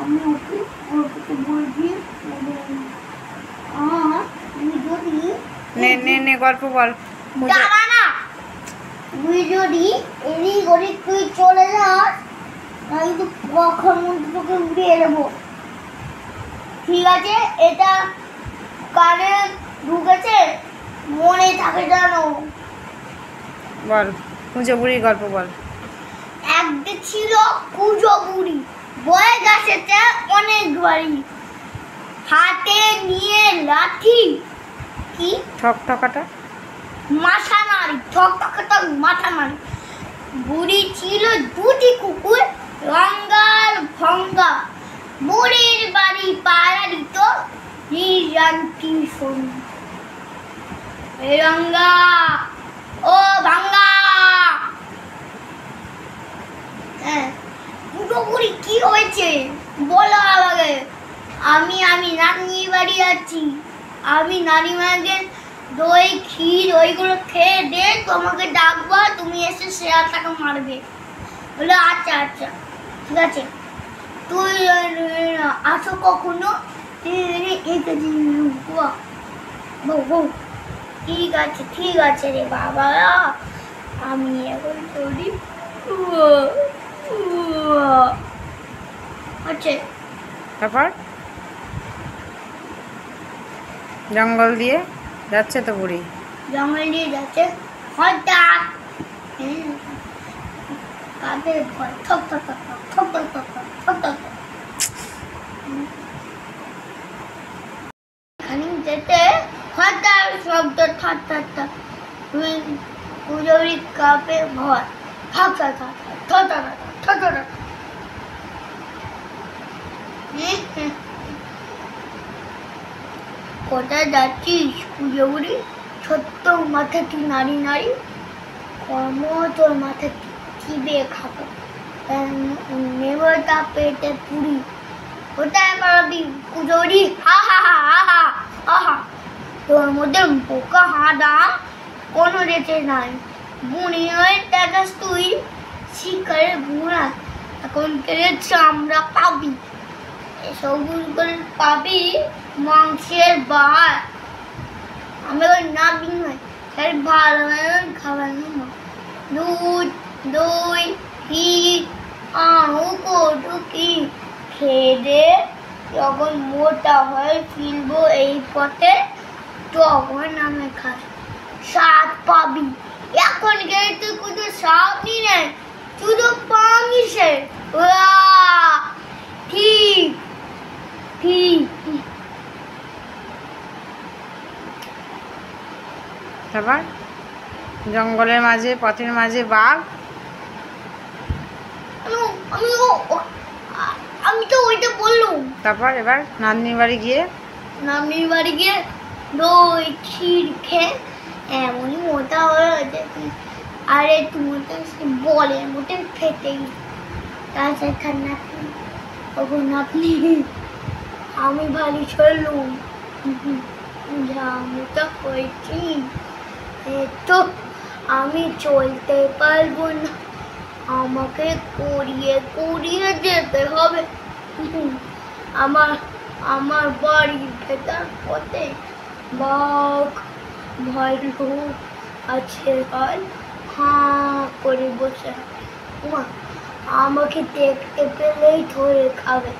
আমি ওকে বলছি নে গল্প বল। তুই যদি এদিক ওদিক তুই চলে যাস আমি তো কখন মধ্যে তোকে উড়িয়ে দেবো, ঠিক আছে? এটা কানে ঢুকেছে, মনে থাকে জানো। বল কুঁজো বুড়ির গল্প বল। একদিন ছিল কুঁজো বুড়ি, বয়ে গেছে অনেক বাড়ি, হাতে নিয়ে লাঠি কি ঠকঠকাটা মাথা নাড়ি, ঠকঠকাটা মাথা নাড়ি। বুড়ি ছিল দুটি কুকুর, রঙ্গার ভঙ্গা। বুড়ির বাড়ি পাড়া দিত নিরান্তি সন্ধি। রঙ্গা ও ভাঙ্গা, দুটো বুড়ি কি হয়েছে বলো আমাকে। আমি নানির বাড়ি যাচ্ছি, আমি নানিমাকে দই ক্ষীর ওইগুলো খেয়ে দে, তোমাকে ডাকবো, তুমি এসে শেয়ালটাকে মারবে। বলে আচ্ছা আচ্ছা ঠিক আছে, তুই আসো কখনো। বউ ঠিক আছে রে বাবা, আমি এখন চলি। আচ্ছা তারপর জঙ্গল দিয়ে যাচ্ছে তো বুড়ি, জঙ্গল দিয়ে যাচ্ছে, হঠাৎ কাঁধে ভয় ঠক ঠক ঠক ঠক ঠক ঠক ঠক ঠক। খানিক যেতে হঠাৎ শব্দ ঠাট ঠাট ঠাট, পুজোরি কাঁপে ভয় ঠক ঠক ঠক ঠক ঠক ঠক ঠক। কোথায় যাচ্ছিস পুজো বুড়ি? ছোট্ট মাথাটি নাড়ি নাড়ি, কর্ম তোর মাথা চিবে খাবো, নেবতা পেটে পুরি। কোথায় পারবি পুজো বুড়ি? হা হা হা হা হা হা, তোর মধ্যে বোকা হাদাম কোনো রেচে নাই। বুড়ি হয়ে দেখাস তুই শিকারের বুড়া, এখন কেড়ে চামড়া পাবি, সবুজ পাবি মাংসের বার। আমি ওই নাবি নয়, তাই ভালো খাওয়ানো না। দুধ দই ঘি আরও কটুকি খেয়ে দে, যখন মোটা হয়ে ফিরবো এই পথে তখন আমি খাস স্বাদ পাবি। এখন গেলে তুই কোনো স্বাদ নি নেই, শুধু পাঙিসে। ঠিক ঠিক। তারপর জঙ্গলের মাঝে পথের মাঝে বাঘ। আমি তো ওইটা বললাম। তারপর এবার নাতনির বাড়ি গিয়ে দই ক্ষীর খেয়ে এমনই মোটা হয়ে গেছে, আরে তুমি তো বলের মধ্যে ফেটেই। তাছাড়া নাতনি ওগো নাতনি, আমি ভারী চললুম, যা মোটা হয়েছি তো আমি চলতে পারবো না, আমাকে করিয়ে করিয়ে যেতে হবে। আমার বাড়ির ভেতর পথে বাঘ ভল্লুক আছে, হাঁ করে বসে, আমাকে দেখতে পেলেই ধরে খাবে।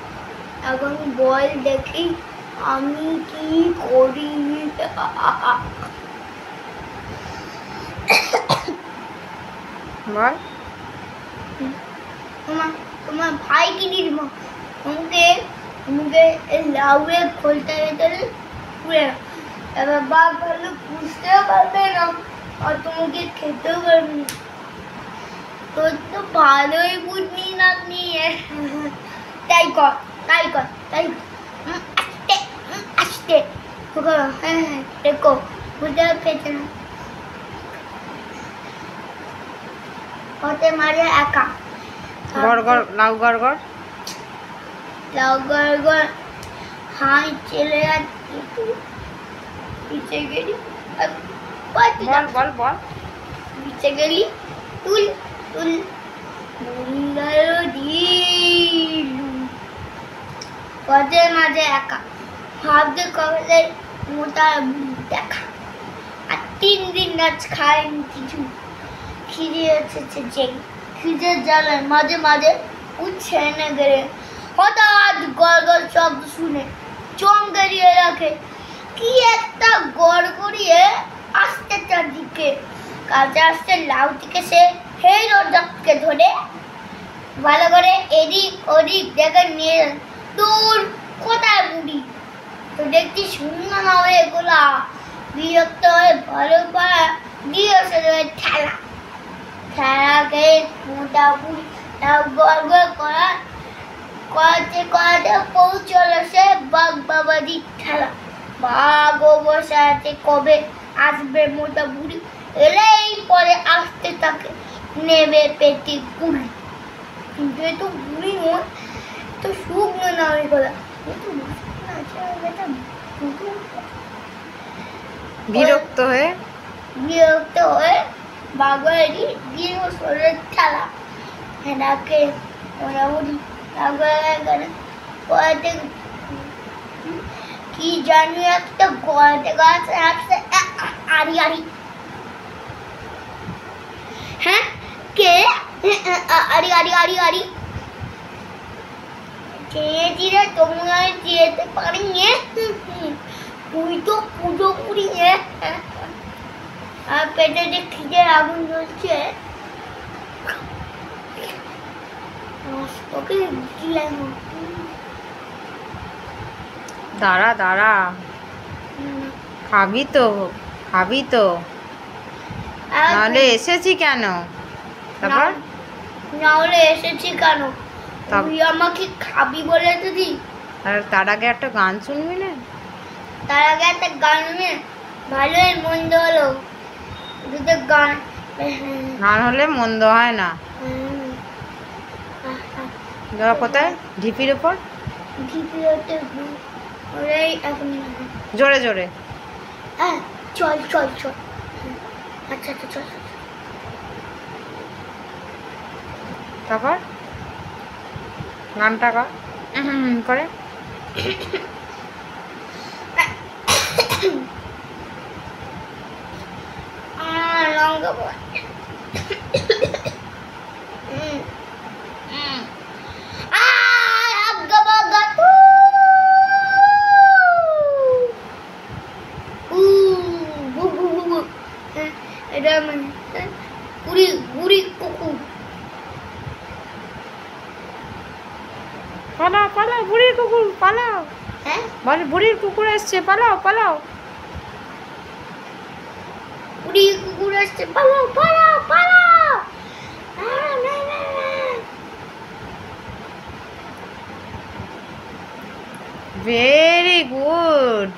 এখন বল দেখি আমি কি করি। বল তোমার ভাই কি দিদিমা তোমাকে লাউয়ের খোলটা ভেতরে পুড়ে, এবার বাঘ ভালো বুঝতেও পারবে না আর তোমাকে খেতেও পারবে না। তোর তো ভালোই বুঝনি না নিয়ে, তাই কর আস্তে হ্যাঁ দেখো বুঝতে পেরেছে না, হতে মারে একা লাউ গড় হাই চলে যাচ্ছে পিছে গেলি, বল পিছে গেলি তুল তুল দিলু পথের মাঝে একা ভাবতে কবে মোটা বুড়ি দেখা। আর 3 দিন নাচ খায়নি কিছু, খিদে এসেছে যে খিদের জ্বালায় মাঝে মাঝে উঠছে না গেড়ে। হঠাৎ গড়গড় শব্দ শুনে চমকে দিয়ে রাখে, কি একটা গড়গড়িয়ে আসতে চারদিকে। কাছে আসতে লাউটিকে সে হেই দরজাকে ধরে ভালো করে এদিক ওদিক দেখে নিয়ে দূর কোথায় বুড়ি। তো দেখছি শুনলাম হবে এগুলা, বিরক্ত হয়ে ভালো পাড়া দিয়েছে ঠেলা। ঠেলাকে মোটা বুড়ি তাও গড় গড় করাতে করাতে পৌঁছলো সে বাঘ বাবাজির ঠেলা। বাঘও বসে আছে কবে আসবে মোটা বুড়ি, এলেই পরে আসতে থাকে নেবে পেটে কুড়ি। কিন্তু এ তো বুড়ি নয়, তো শুকনো না ওই গলা। বিরক্ত হয়ে বাগড়ি দিয়ে শরীরের ঠেলা হেনাকে মোটামুটি কয়েতে কি জানি একটা গড়াতে গাছ আসছে আড়ি আড়ি। হ্যাঁ কে? আড়ি আড়ি আড়ি আড়ি চেয়েছি রে, তোমরা যেতে পারি নে, তুই তো পুজো করি নে। আর পেটে যে খিদের আগুন জ্বলছে তোকে দিলাম। দাঁড়া দাঁড়া, খাবি তো নাহলে এসেছি কেন? তারপর নাহলে এসেছি কেন? তুই আমাকে খাবি বলে দিদি। আর তার আগে একটা গান শুনবি না? তার আগে একটা গান শুনে ভালোই মন্দ হলো। দুটো গান হলে মন্দ হয় না। কোথায়? ঢিপির উপর জোরে জোরে। হ্যাঁ চল চল চল। আচ্ছা আচ্ছা চল। তারপর গানটা করে লঙ্কা এটা মানে বুড়ি বুড়ি কুকুর। পালাও পালাও, বুড়ির কুকুর পালাও। হ্যাঁ বলে বুড়ির কুকুর এসছে, পালাও পালাও। বুড়ি কুকুর আসছে, পালাও পালাও পালাও। Very good.